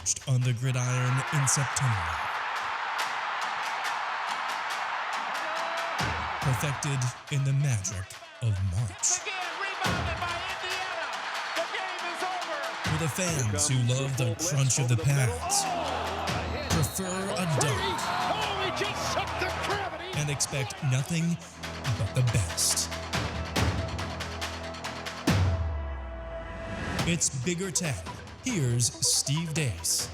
forged on the gridiron in September. Perfected in the magic of March. For the fans who love the crunch of the pads, prefer a dunk, and expect nothing but the best. It's Bigger Ten. Here's Steve Dace.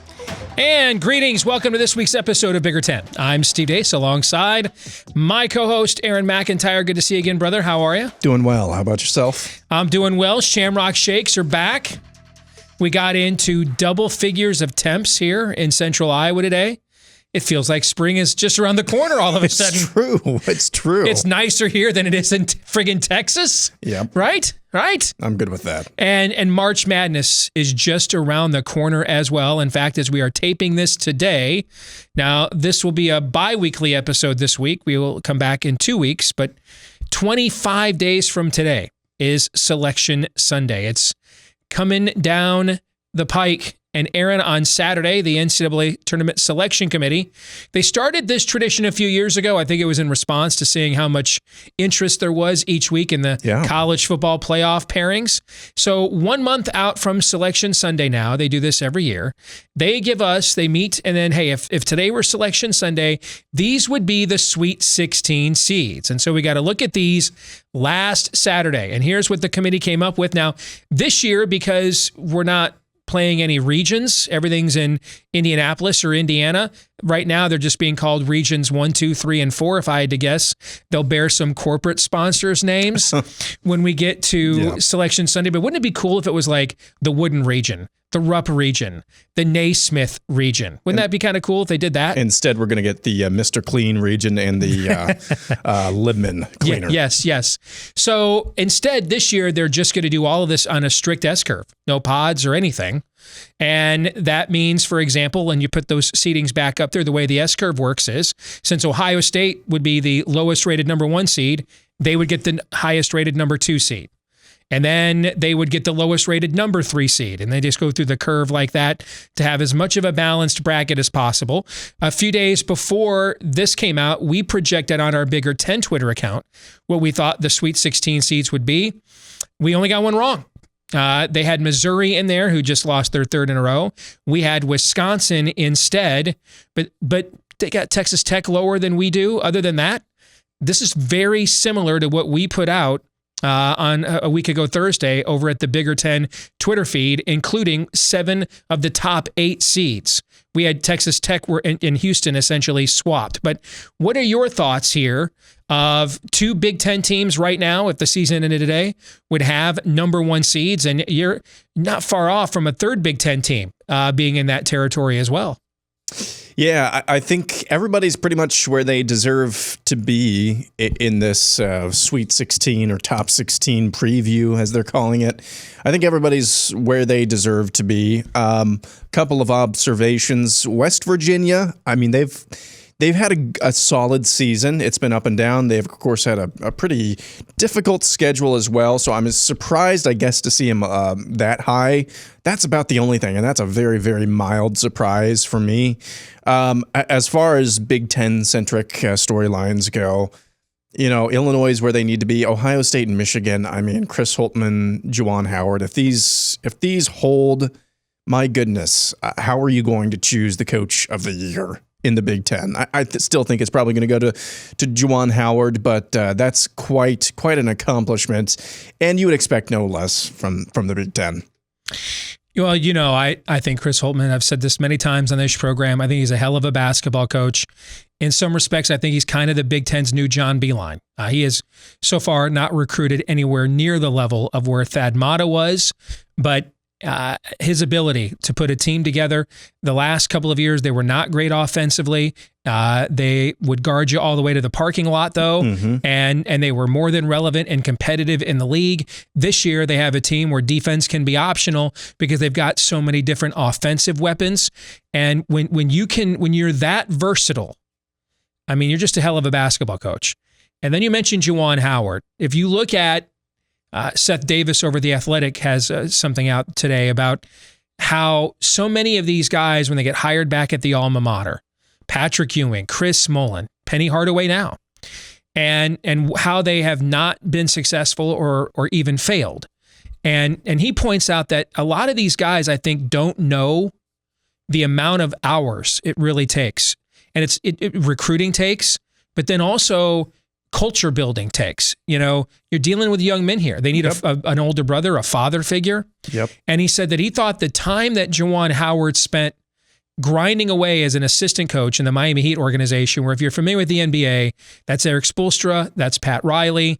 And greetings. Welcome to this week's episode of Bigger Ten. I'm Steve Dace alongside my co-host, Aaron McIntyre. Good to see you again, brother. How are you? Doing well. How about yourself? I'm doing well. Shamrock Shakes are back. We got into double figures of temps here in central Iowa today. It feels like spring is just around the corner all of a sudden. It's true. It's true. It's nicer here than it is in friggin' Texas. Yep. Right? I'm good with that. And March Madness is just around the corner as well. In fact, as we are taping this today, now this will be a bi-weekly episode this week. We will come back in 2 weeks, but 25 days from today is Selection Sunday. It's coming down the pike. And Aaron, on Saturday, the NCAA Tournament Selection Committee, they started this tradition a few years ago. I think it was in response to seeing how much interest there was each week in the college football playoff pairings. So 1 month out from Selection Sunday now, they do this every year. They meet, and then, hey, if today were Selection Sunday, these would be the Sweet 16 seeds. And so we got to look at these last Saturday. And here's what the committee came up with. Now, this year, because we're not playing any regions. Everything's in Indianapolis or Indiana. Right now, they're just being called regions 1, 2, 3, and 4. If I had to guess, they'll bear some corporate sponsors' names when we get to Selection Sunday. But wouldn't it be cool if it was like the Wooden region, the Rupp region, the Naismith region? Wouldn't that be kind of cool if they did that? Instead, we're going to get the Mr. Clean region and the Libman cleaner. Yes. So instead, this year, they're just going to do all of this on a strict S-curve. No pods or anything. And that means, for example, when you put those seedings back up there, the way the S-curve works is, since Ohio State would be the lowest rated number 1 seed, they would get the highest rated number 2 seed. And then they would get the lowest rated number 3 seed. And they just go through the curve like that to have as much of a balanced bracket as possible. A few days before this came out, we projected on our Bigger 10 Twitter account what we thought the Sweet 16 seeds would be. We only got one wrong. They had Missouri in there, who just lost their third in a row. We had Wisconsin instead, but they got Texas Tech lower than we do. Other than that, this is very similar to what we put out on a week ago Thursday over at the Bigger 10 Twitter feed, including 7 of the top 8 seeds. We had Texas Tech in Houston essentially swapped. But what are your thoughts here of 2 Big Ten teams right now, if the season ended today, would have number 1 seeds, and you're not far off from a third Big Ten team being in that territory as well? Yeah, I think everybody's pretty much where they deserve to be in this Sweet 16 or Top 16 preview, as they're calling it. I think everybody's where they deserve to be. Couple of observations. West Virginia, I mean, they've had a solid season. It's been up and down. They've, of course, had a pretty difficult schedule as well. So I'm surprised, I guess, to see them that high. That's about the only thing, and that's a very, very mild surprise for me. As far as Big Ten-centric storylines go, Illinois is where they need to be. Ohio State and Michigan, I mean, Chris Holtmann, Juwan Howard, if these hold, my goodness, how are you going to choose the coach of the year in the Big Ten? I still think it's probably going to go to Juwan Howard, but that's quite an accomplishment, and you would expect no less from the Big Ten. Well, I think Chris Holtmann, I've said this many times on this program, I think he's a hell of a basketball coach. In some respects, I think he's kind of the Big Ten's new John Beilein. He has so far not recruited anywhere near the level of where Thad Matta was, but his ability to put a team together. The last couple of years, they were not great offensively. They would guard you all the way to the parking lot, though, and they were more than relevant and competitive in the league. This year, they have a team where defense can be optional because they've got so many different offensive weapons. And when you're that versatile, I mean, you're just a hell of a basketball coach. And then you mentioned Juwan Howard. If you look at Seth Davis over The Athletic has something out today about how so many of these guys, when they get hired back at the alma mater, Patrick Ewing, Chris Mullen, Penny Hardaway now, and how they have not been successful or even failed. And he points out that a lot of these guys, I think, don't know the amount of hours it really takes. And it recruiting takes, but then also culture building takes. You're dealing with young men here. They need an older brother, a father figure. Yep. And he said that he thought the time that Juwan Howard spent grinding away as an assistant coach in the Miami Heat organization, where if you're familiar with the NBA, that's Eric Spoelstra, that's Pat Riley.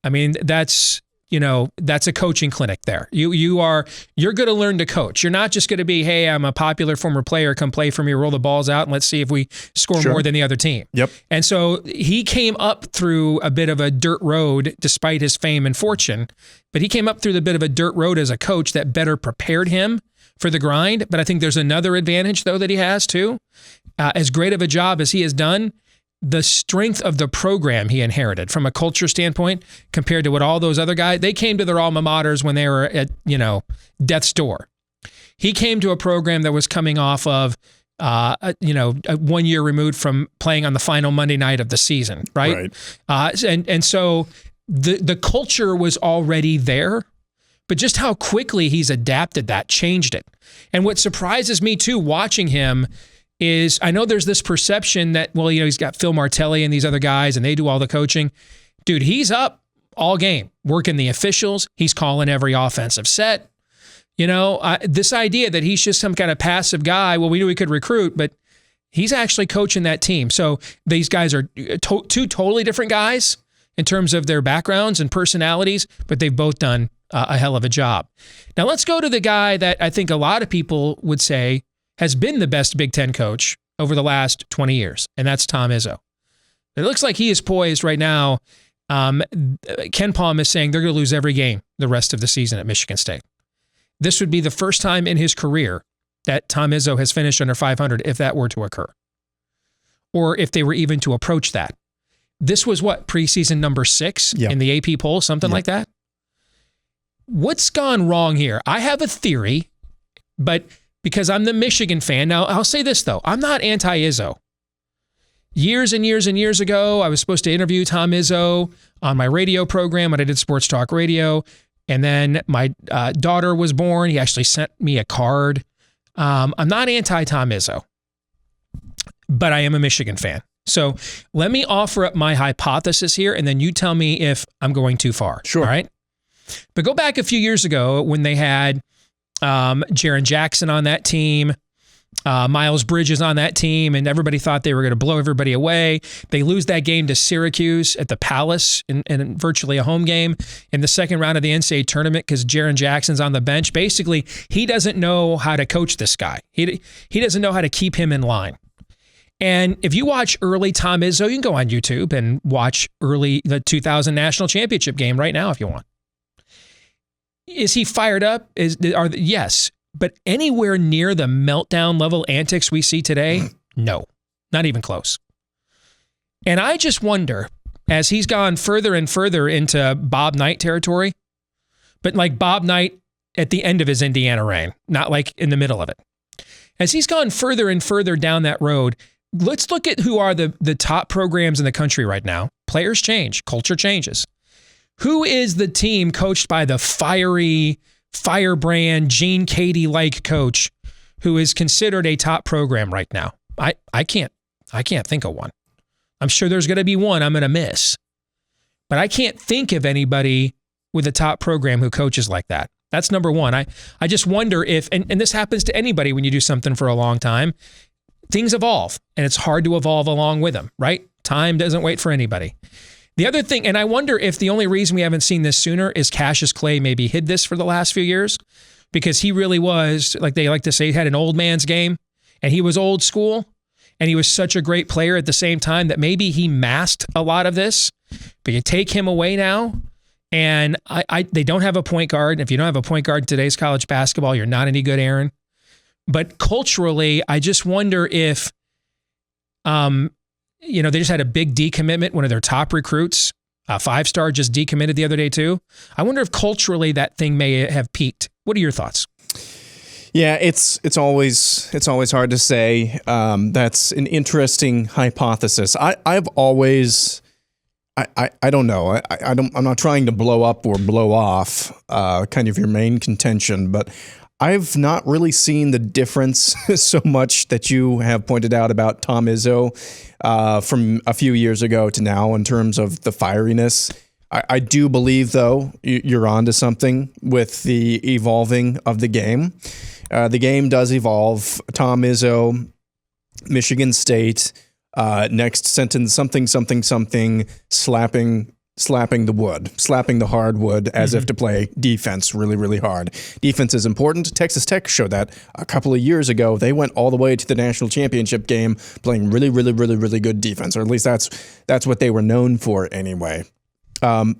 I mean, that's a coaching clinic there. You're going to learn to coach. You're not just going to be, hey, I'm a popular former player, come play for me, roll the balls out, and let's see if we score more than the other team. Yep. And so he came up through a bit of a dirt road despite his fame and fortune, but he came up through the bit of a dirt road as a coach that better prepared him for the grind. But I think there's another advantage, though, that he has, too. As great of a job as he has done, the strength of the program he inherited from a culture standpoint compared to what all those other guys, they came to their alma maters when they were at, death's door. He came to a program that was coming off of, 1 year removed from playing on the final Monday night of the season, right? And so the culture was already there, but just how quickly he's adapted that, changed it. And what surprises me too, watching him, is I know there's this perception that, he's got Phil Martelli and these other guys and they do all the coaching. Dude, he's up all game, working the officials. He's calling every offensive set. This idea that he's just some kind of passive guy, we knew he could recruit, but he's actually coaching that team. So these guys are two totally different guys in terms of their backgrounds and personalities, but they've both done a hell of a job. Now let's go to the guy that I think a lot of people would say has been the best Big Ten coach over the last 20 years, and that's Tom Izzo. It looks like he is poised right now. Ken Palm is saying they're going to lose every game the rest of the season at Michigan State. This would be the first time in his career that Tom Izzo has finished under 500, if that were to occur, or if they were even to approach that. This was preseason number 6 in the AP poll, something like that? What's gone wrong here? I have a theory, but because I'm the Michigan fan. Now, I'll say this, though. I'm not anti-Izzo. Years and years and years ago, I was supposed to interview Tom Izzo on my radio program when I did Sports Talk Radio. And then my daughter was born. He actually sent me a card. I'm not anti-Tom Izzo, but I am a Michigan fan. So let me offer up my hypothesis here, and then you tell me if I'm going too far. Sure. All right? But go back a few years ago when they had Jaren Jackson on that team, Miles Bridges on that team, and everybody thought they were going to blow everybody away. They lose that game to Syracuse at the Palace in virtually a home game in the second round of the NCAA tournament because Jaren Jackson's on the bench. Basically, he doesn't know how to coach this guy. He doesn't know how to keep him in line. And if you watch early Tom Izzo, you can go on YouTube and watch the 2000 National Championship game right now if you want. Is he fired up? Yes. But anywhere near the meltdown level antics we see today? No, not even close. And I just wonder, as he's gone further and further into Bob Knight territory, but like Bob Knight at the end of his Indiana reign, not like in the middle of it. As he's gone further and further down that road, let's look at who are the top programs in the country right now. Players change, culture changes. Who is the team coached by the fiery, firebrand, Gene Katie-like coach who is considered a top program right now? I can't think of one. I'm sure there's going to be one I'm going to miss. But I can't think of anybody with a top program who coaches like that. That's number one. I just wonder if, and this happens to anybody when you do something for a long time, things evolve, and it's hard to evolve along with them, right? Time doesn't wait for anybody. The other thing, and I wonder if the only reason we haven't seen this sooner is Cassius Clay maybe hid this for the last few years because he really was, like they like to say, he had an old man's game, and he was old school, and he was such a great player at the same time that maybe he masked a lot of this. But you take him away now, and they don't have a point guard. If you don't have a point guard in today's college basketball, you're not any good, Aaron. But culturally, I just wonder if, they just had a big decommitment. One of their top recruits, a 5-star, just decommitted the other day too. I wonder if culturally that thing may have peaked. What are your thoughts? Yeah, it's always hard to say. That's an interesting hypothesis. I've always I don't know. I'm not trying to blow up or blow off kind of your main contention, but I've not really seen the difference so much that you have pointed out about Tom Izzo from a few years ago to now in terms of the fieriness. I do believe, though, you're onto something with the evolving of the game. The game does evolve. Tom Izzo, Michigan State, next sentence, something, slapping the wood, slapping the hardwood as if to play defense really, really hard. Defense is important. Texas Tech showed that a couple of years ago. They went all the way to the national championship game playing really, really, really, really good defense, or at least that's what they were known for anyway.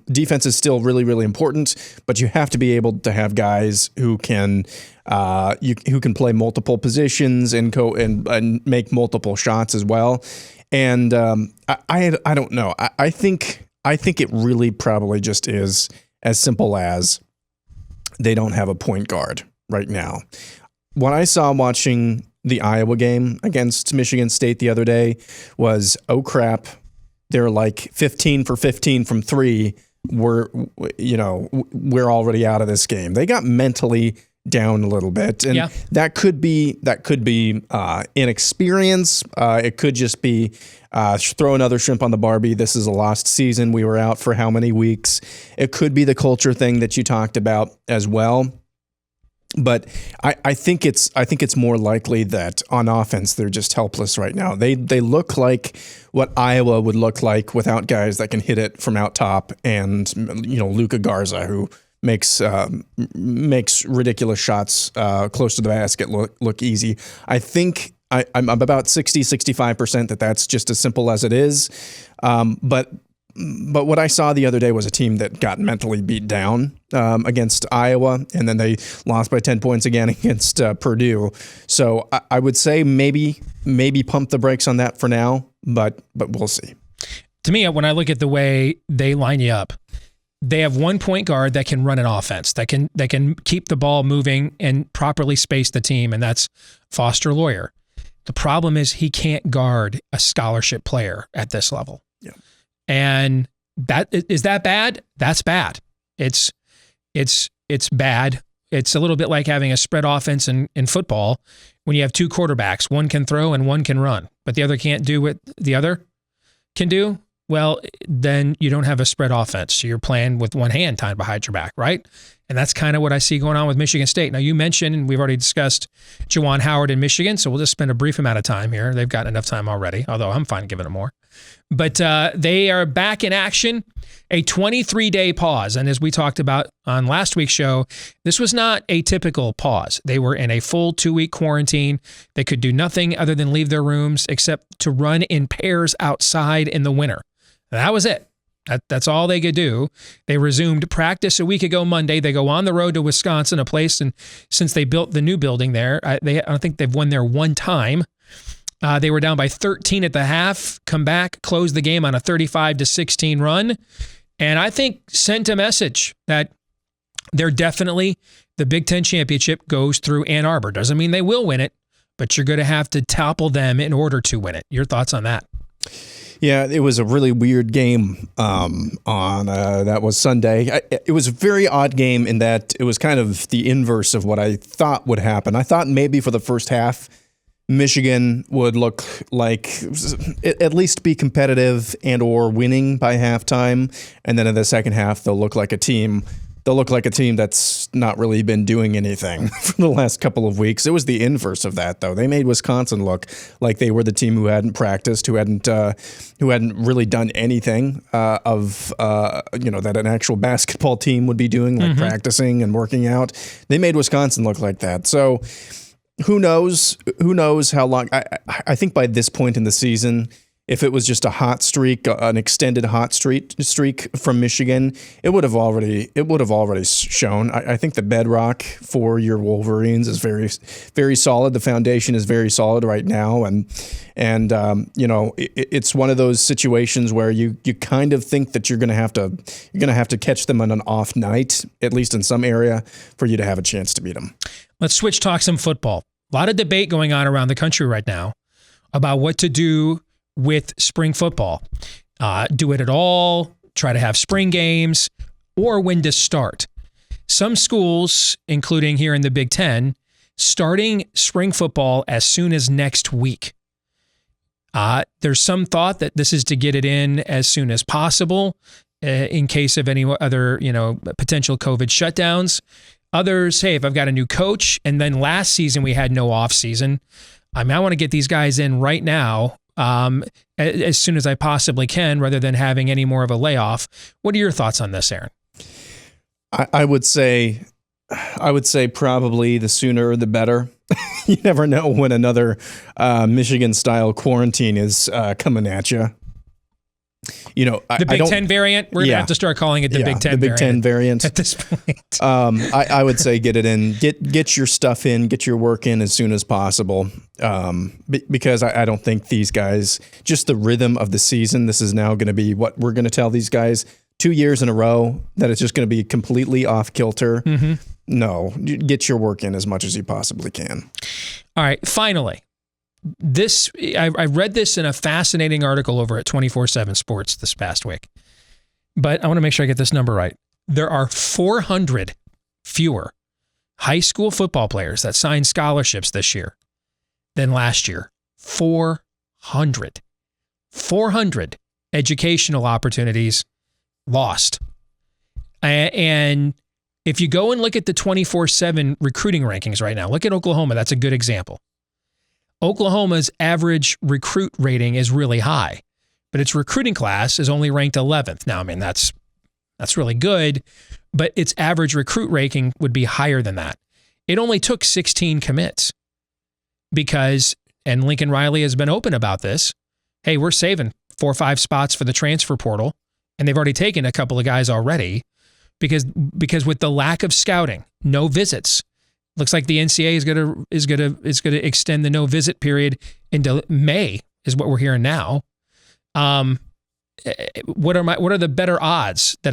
Defense is still really, really important, but you have to be able to have guys who can who can play multiple positions and make multiple shots as well. And I don't know. I think it really probably just is as simple as they don't have a point guard right now. What I saw watching the Iowa game against Michigan State the other day was, oh crap, they're like 15 for 15 from three. We're already out of this game. They got mentally down a little bit, and that could be inexperience. It could just be throw another shrimp on the Barbie. This is a lost season. We were out for how many weeks? It could be the culture thing that you talked about as well. But I think it's more likely that on offense they're just helpless right now. They look like what Iowa would look like without guys that can hit it from out top, and Luka Garza, who makes ridiculous shots close to the basket look easy. I think I'm about 65% that's just as simple as it is. But what I saw the other day was a team that got mentally beat down against Iowa, and then they lost by 10 points again against Purdue. So I would say maybe pump the brakes on that for now, but we'll see. To me, when I look at the way they line you up, they have one point guard that can run an offense, that can keep the ball moving and properly space the team, and that's Foster Loyer. The problem is he can't guard a scholarship player at this level. Yeah. And is that bad? That's bad. It's bad. It's a little bit like having a spread offense in football when you have two quarterbacks. One can throw and one can run, but the other can't do what the other can do. Well, then you don't have a spread offense. So you're playing with one hand tied behind your back, right? And that's kind of what I see going on with Michigan State. Now, you mentioned, and we've already discussed Juwan Howard in Michigan, so we'll just spend a brief amount of time here. They've got enough time already, although I'm fine giving them more. But they are back in action, a 23-day pause. And as we talked about on last week's show, this was not a typical pause. They were in a full 2-week quarantine. They could do nothing other than leave their rooms except to run in pairs outside in the winter. And that was it. That's all they could do. They resumed practice a week ago Monday. They go on the road to Wisconsin, a place, and since they built the new building there, I think they've won there one time. They were down by 13 at the half, come back, close the game on a 35-16 run, and I think sent a message that they're definitely, the Big Ten championship goes through Ann Arbor. Doesn't mean they will win it, but you're going to have to topple them in order to win it. Your thoughts on that? Yeah, it was a really weird game on that was Sunday. It was a very odd game in that it was kind of the inverse of what I thought would happen. I thought maybe for the first half, Michigan would look like at least be competitive and or winning by halftime, and then in the second half they'll look like a team that's not really been doing anything for the last couple of weeks. It was the inverse of that, though. They made Wisconsin look like they were the team who hadn't practiced, who hadn't really done anything that an actual basketball team would be doing, like practicing and working out. They made Wisconsin look like that. So who knows how long? I think by this point in the season, if it was just a hot streak, an extended hot streak from Michigan, it would have already shown. I think the bedrock for your Wolverines is very, very solid. The foundation is very solid right now, and it's one of those situations where you kind of think that you're going to have to catch them on an off night, at least in some area, for you to have a chance to beat them. Let's talk some football. A lot of debate going on around the country right now about what to do with spring football. Do it at all, try to have spring games, or when to start. Some schools, including here in the Big Ten, starting spring football as soon as next week. There's some thought that this is to get it in as soon as possible in case of any other, potential COVID shutdowns. Others, hey, if I've got a new coach, and then last season we had no off season, I want to get these guys in right now as soon as I possibly can, rather than having any more of a layoff. What are your thoughts on this, Aaron? I would say probably the sooner the better. You never know when another Michigan-style quarantine is coming at you. The Big Ten variant. We're gonna have to start calling it the Big Ten. The Big Ten variant at this point. I would say get it in, get your stuff in, get your work in as soon as possible. Because I don't think these guys, just the rhythm of the season, this is now going to be what we're going to tell these guys 2 years in a row that it's just going to be completely off kilter. Mm-hmm. No, get your work in as much as you possibly can. All right, finally. I read this in a fascinating article over at 24/7 Sports this past week, but I want to make sure I get this number right. There are 400 fewer high school football players that signed scholarships this year than last year. 400 educational opportunities lost. And if you go and look at the 24/7 recruiting rankings right now, look at Oklahoma. That's a good example. Oklahoma's average recruit rating is really high, but its recruiting class is only ranked 11th. Now, that's really good, but its average recruit ranking would be higher than that. It only took 16 commits because, and Lincoln Riley has been open about this, hey, we're saving 4 or 5 spots for the transfer portal, and they've already taken a couple of guys already because with the lack of scouting, no visits. Looks like the NCAA is gonna extend the no visit period into May, is what we're hearing now. What are the better odds that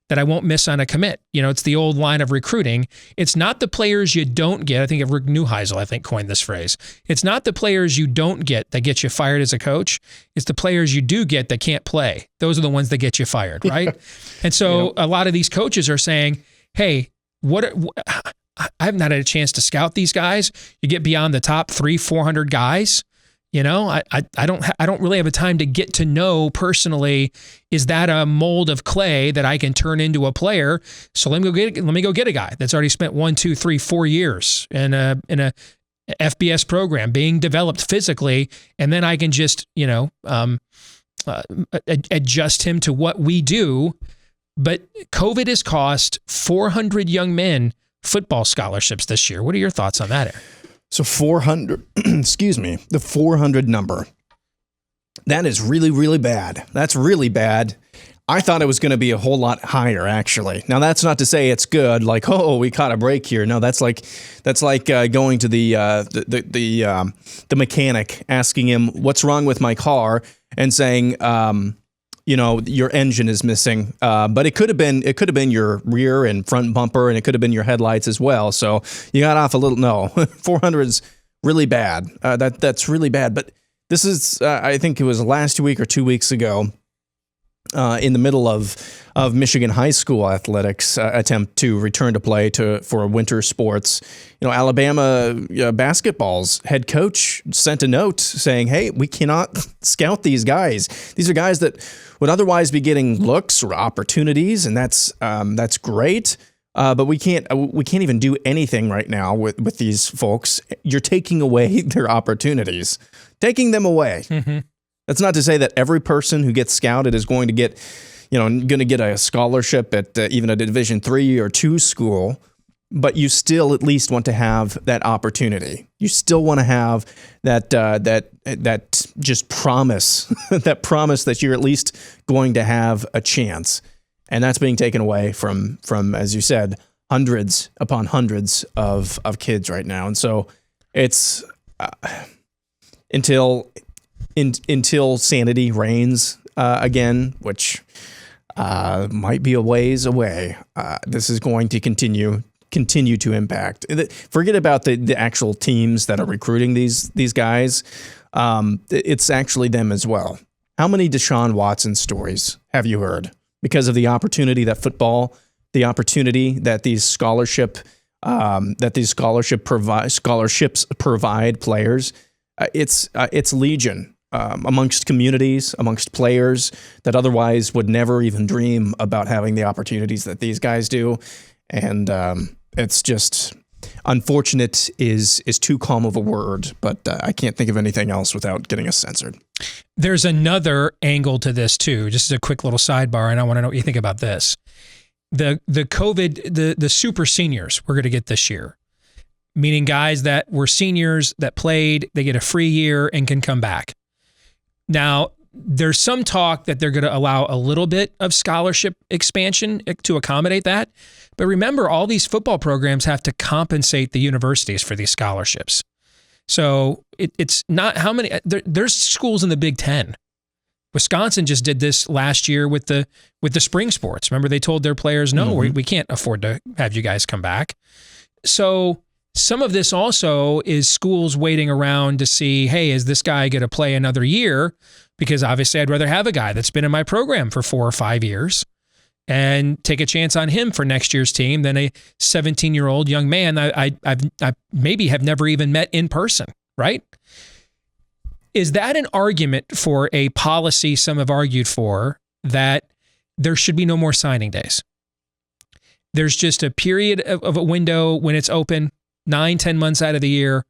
that I won't miss on a commit? It's the old line of recruiting. It's not the players you don't get. I think Rick Neuheisel, coined this phrase. It's not the players you don't get that get you fired as a coach. It's the players you do get that can't play. Those are the ones that get you fired, right? And so a lot of these coaches are saying, hey, I haven't had a chance to scout these guys. You get beyond the top 300-400 guys. I don't really have a time to get to know personally, is that a mold of clay that I can turn into a player? So let me go get a guy that's already spent 1, 2, 3, 4 years in a FBS program being developed physically, and then I can just adjust him to what we do. But COVID has cost 400 young men football scholarships this year. What are your thoughts on that, Aaron? So 400, the 400 number. That is really, really bad. That's really bad. I thought it was going to be a whole lot higher, actually. Now, that's not to say it's good. Like, oh, we caught a break here. No, that's like going to the mechanic, asking him what's wrong with my car, and saying, your engine is missing, but it could have been your rear and front bumper, and it could have been your headlights as well. So you got off a little. No, 400 is really bad. That's really bad. But this is, I think it was last week or 2 weeks ago, in the middle of Michigan high school athletics attempt to return to play for winter sports. Alabama basketball's head coach sent a note saying, hey, we cannot scout these guys. These are guys that would otherwise be getting looks or opportunities, and that's great. But we can't even do anything right now with these folks. You're taking away their opportunities, taking them away. Mm-hmm. That's not to say that every person who gets scouted is going to get a scholarship at even a Division III or II school. but you still at least want to have that opportunity. You still want to have that just promise, that promise that you're at least going to have a chance. And that's being taken away from, as you said, hundreds upon hundreds of kids right now. And so it's until sanity reigns again, which might be a ways away, this is going to continue to impact. Forget about the actual teams that are recruiting these guys. It's actually them as well. How many Deshaun Watson stories have you heard? Because of the opportunity that the opportunity that these scholarships provide players, it's legion amongst communities, amongst players that otherwise would never even dream about having the opportunities that these guys do. And it's just unfortunate is too calm of a word, but I can't think of anything else without getting us censored. There's another angle to this too, just as a quick little sidebar, and I want to know what you think about this. The COVID, the super seniors we're going to get this year, meaning guys that were seniors that played, they get a free year and can come back. Now, there's some talk that they're going to allow a little bit of scholarship expansion to accommodate that. But remember, all these football programs have to compensate the universities for these scholarships. So it's not how many, there's schools in the Big Ten. Wisconsin just did this last year with the spring sports. Remember, they told their players, no, we can't afford to have you guys come back. So some of this also is schools waiting around to see, hey, is this guy going to play another year? Because obviously I'd rather have a guy that's been in my program for 4 or 5 years and take a chance on him for next year's team than a 17-year-old young man I maybe have never even met in person, right? Is that an argument for a policy some have argued for that there should be no more signing days? There's just a period of a window when it's open, 9-10 months out of the year,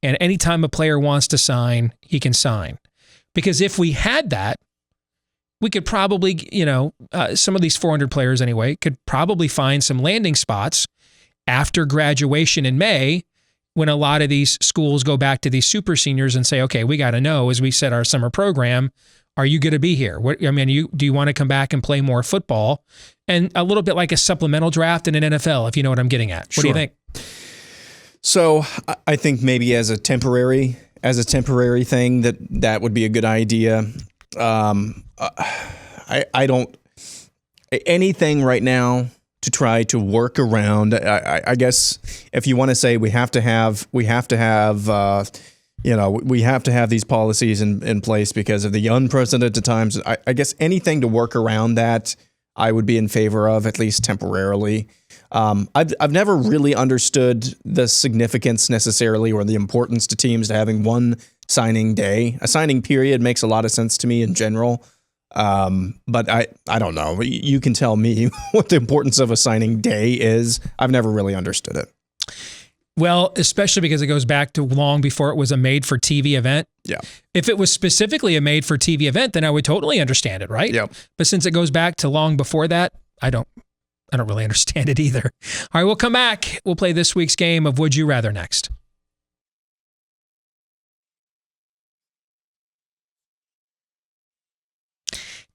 and anytime a player wants to sign, he can sign. Because if we had that, we could probably, some of these 400 players anyway, could probably find some landing spots after graduation in May when a lot of these schools go back to these super seniors and say, okay, we got to know as we set our summer program, are you going to be here? Do you want to come back and play more football? And a little bit like a supplemental draft in an NFL, if you know what I'm getting at. What do you think? So I think maybe as a temporary thing that would be a good idea. I don't anything right now to try to work around. I guess if you want to say we have to have these policies in place because of the unprecedented times. I guess anything to work around that, I would be in favor of, at least temporarily. I've never really understood the significance necessarily or the importance to teams to having one signing day. A signing period makes a lot of sense to me in general. But I don't know. You can tell me what the importance of a signing day is. I've never really understood it. Well, especially because it goes back to long before it was a made-for-TV event. Yeah. If it was specifically a made-for-TV event, then I would totally understand it, right? Yeah. But since it goes back to long before that, I don't really understand it either. All right, we'll come back. We'll play this week's game of Would You Rather next.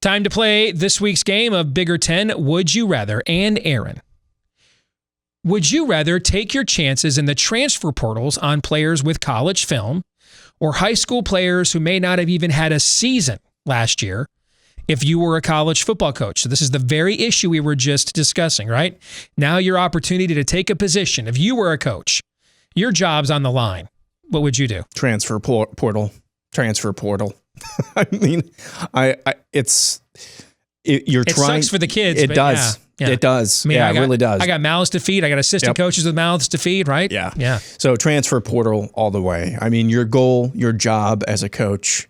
Time to play this week's game of Bigger 10, Would You Rather, and Aaron. Would you rather take your chances in the transfer portals on players with college film or high school players who may not have even had a season last year if you were a college football coach? So this is the very issue we were just discussing, right? Now your opportunity to take a position. If you were a coach, your job's on the line. What would you do? Transfer portal. I mean, it sucks for the kids. It does. Yeah. It does. I mean, it really does. I got mouths to feed. I got assistant coaches with mouths to feed, right? Yeah. Yeah. So transfer portal all the way. I mean, your goal, your job as a coach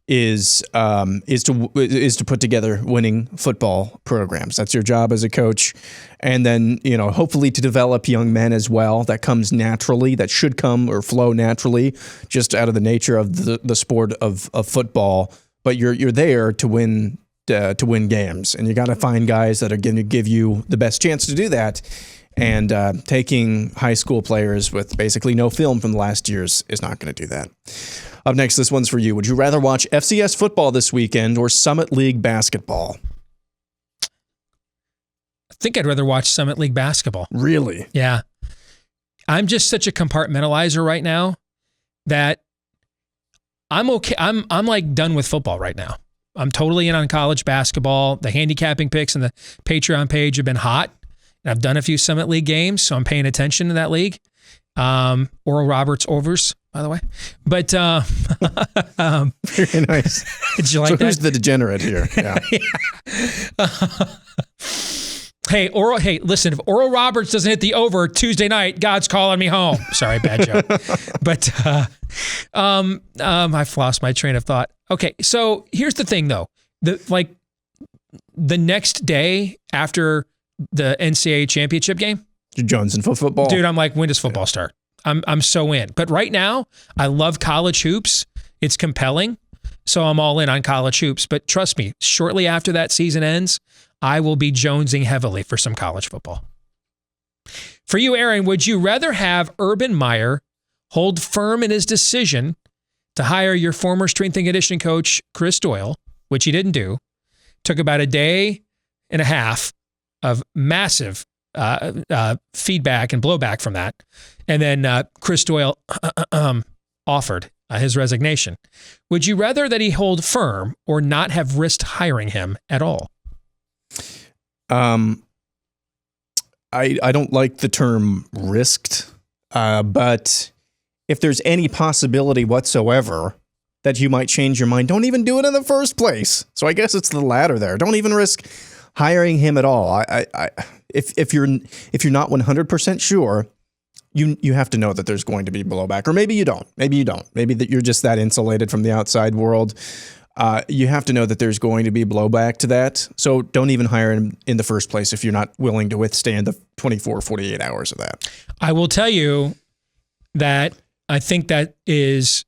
is to put together winning football programs. That's your job as a coach. And then, hopefully to develop young men as well. That comes naturally. That should come or flow naturally just out of the nature of the sport of football. But you're there to win games, and you got to find guys that are going to give you the best chance to do that. And taking high school players with basically no film from the last years is not going to do that. Up next, this one's for you. Would you rather watch FCS football this weekend or Summit League basketball? I think I'd rather watch Summit League basketball. Really? Yeah. I'm just such a compartmentalizer right now that I'm okay. I'm like done with football right now. I'm totally in on college basketball. The handicapping picks and the Patreon page have been hot. And I've done a few Summit League games, so I'm paying attention to that league. Oral Roberts overs, by the way. But very nice. Did you like that? Who's the degenerate here? Yeah. Hey, listen, if Oral Roberts doesn't hit the over Tuesday night, God's calling me home. Sorry, bad joke. But I've lost my train of thought. Okay, so here's the thing though. The next day after the NCAA championship game, you're Jones in football. Dude, I'm like, when does football start? I'm so in. But right now, I love college hoops. It's compelling. So I'm all in on college hoops. But trust me, shortly after that season ends, I will be jonesing heavily for some college football. For you, Aaron, would you rather have Urban Meyer hold firm in his decision to hire your former strength and conditioning coach, Chris Doyle, which he didn't do, took about a day and a half of massive feedback and blowback from that, and then Chris Doyle offered his resignation. Would you rather that he hold firm or not have risked hiring him at all? I don't like the term risked, but if there's any possibility whatsoever that you might change your mind, don't even do it in the first place. So I guess it's the latter there. Don't even risk hiring him at all. If you're not 100% sure, you have to know that there's going to be blowback, or maybe you don't. Maybe that you're just that insulated from the outside world. You have to know that there's going to be blowback to that. So don't even hire him in the first place if you're not willing to withstand the 24, 48 hours of that. I will tell you that I think that is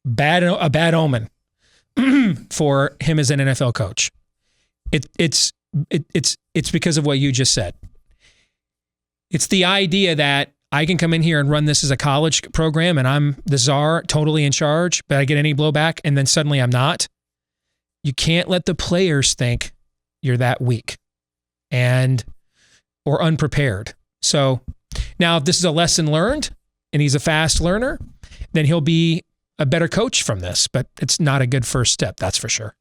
a bad omen for him as an NFL coach. It's because of what you just said. It's the idea that I can come in here and run this as a college program and I'm the czar, totally in charge, but I get any blowback and then suddenly I'm not. You can't let the players think you're that weak or unprepared. So now if this is a lesson learned and he's a fast learner, then he'll be a better coach from this, but it's not a good first step, that's for sure.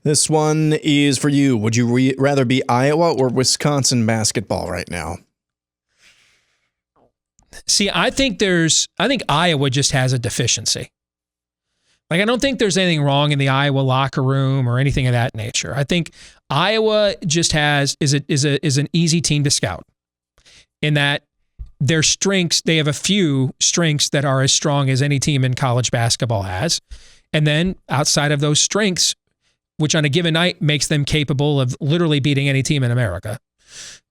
This one is for you. Would you rather be Iowa or Wisconsin basketball right now? See, I think Iowa just has a deficiency. Like, I don't think there's anything wrong in the Iowa locker room or anything of that nature. I think Iowa just is an easy team to scout in that their strengths, they have a few strengths that are as strong as any team in college basketball has. And then outside of those strengths, which on a given night makes them capable of literally beating any team in America.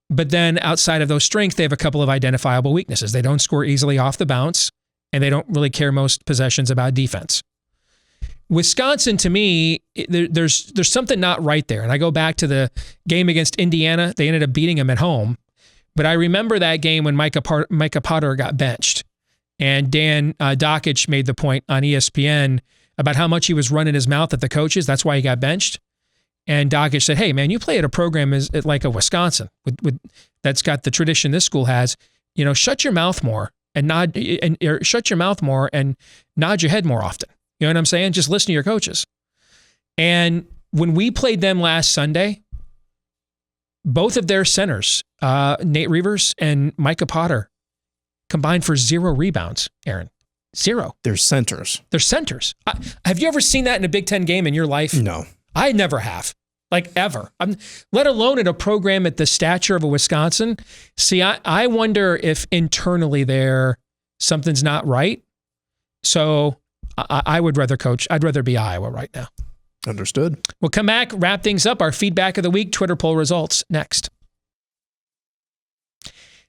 But then outside of those strengths, they have a couple of identifiable weaknesses. They don't score easily off the bounce, and they don't really care most possessions about defense. Wisconsin, to me, there's something not right there. And I go back to the game against Indiana. They ended up beating them at home. But I remember that game when Micah Potter got benched. And Dan Dockich made the point on ESPN about how much he was running his mouth at the coaches. That's why he got benched. And Dockich said, hey, man, you play at a program like a Wisconsin that's got the tradition this school has. You know, shut your mouth more and shut your mouth more and nod your head more often. You know what I'm saying? Just listen to your coaches. And when we played them last Sunday, both of their centers, Nate Reavers and Micah Potter, combined for 0 rebounds, Aaron. 0. They're centers. They're centers. Have you ever seen that in a Big Ten game in your life? No. I never have. Like ever. Let alone in a program at the stature of a Wisconsin. See, I wonder if internally there something's not right. So I would rather coach. I'd rather be Iowa right now. Understood. We'll come back, wrap things up. Our feedback of the week, Twitter poll results next.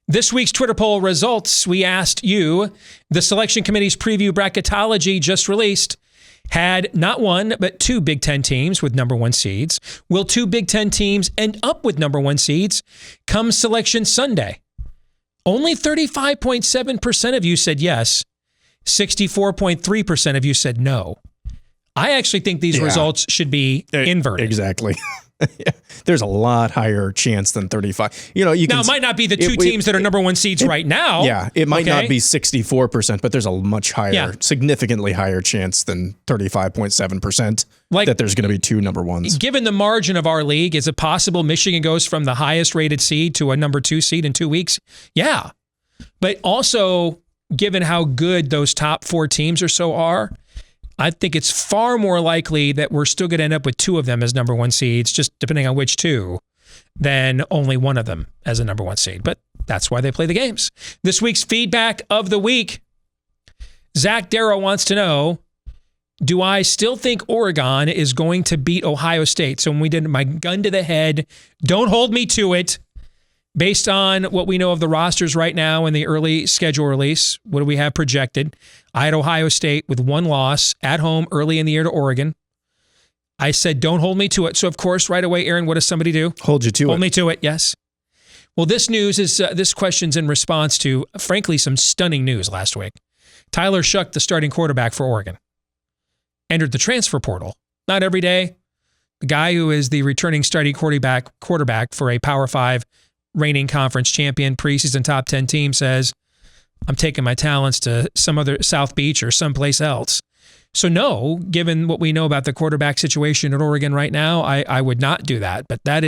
This week's Twitter poll results, we asked you, the selection committee's preview bracketology just released. had not one, but two Big Ten teams with number one seeds. Will two Big Ten teams end up with number one seeds come Selection Sunday? Only 35.7% of you said yes. 64.3% of you said no. I actually think these results should be inverted. Exactly. There's a lot higher chance than 35. You now, it might not be the two teams that are number one seeds right now. Yeah, it might not be 64%, but there's a much higher, significantly higher chance than 35.7% that there's going to be two number ones. Given the margin of our league, is it possible Michigan goes from the highest rated seed to a number two seed in 2 weeks? Yeah. But also, given how good those top four teams are, I think it's far more likely that we're still going to end up with two of them as number one seeds, just depending on which two, than only one of them as a number one seed. But that's why they play the games. This week's feedback of the week. Zach Darrow wants to know, do I still think Oregon is going to beat Ohio State? So when we did my gun to the head, don't hold me to it. Based on what we know of the rosters right now and the early schedule release, what do we have projected? I had Ohio State with one loss at home early in the year to Oregon. I said, don't hold me to it. So, of course, right away, Aaron, what does somebody do? Hold you to it. Hold me to it, yes. Well, this news is, this question's in response to, frankly, some stunning news last week. Tyler Shuck, the starting quarterback for Oregon, entered the transfer portal. Not every day. The guy who is the returning starting quarterback for a Power 5 reigning conference champion, preseason top 10 team says, I'm taking my talents to some other South Beach or someplace else. So no, given what we know about the quarterback situation at Oregon right now, I would not do that. But that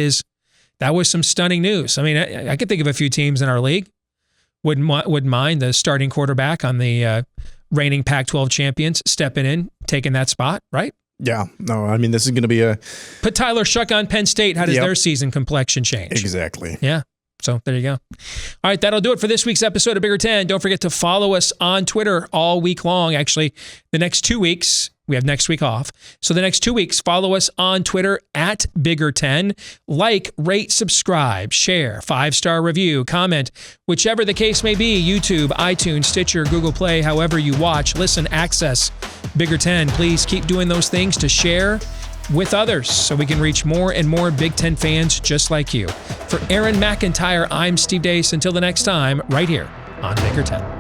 was some stunning news. I mean, I could think of a few teams in our league wouldn't mind the starting quarterback on the reigning Pac-12 champions stepping in, taking that spot, right? Yeah. No, I mean, this is going to be Put Tyler Shuck on Penn State. How does their season complexion change? Exactly. Yeah. So there you go. All right, that'll do it for this week's episode of Bigger Ten. Don't forget to follow us on Twitter all week long. Actually, the next 2 weeks, we have next week off. So the next 2 weeks, follow us on Twitter at Bigger Ten. Like, rate, subscribe, share, 5-star review, comment, whichever the case may be. YouTube, iTunes, Stitcher, Google Play, however you watch, listen, access Bigger Ten. Please keep doing those things to share with others so we can reach more and more Big Ten fans just like you. For Aaron McIntyre, I'm Steve Dace. Until the next time, right here on Bigger Ten.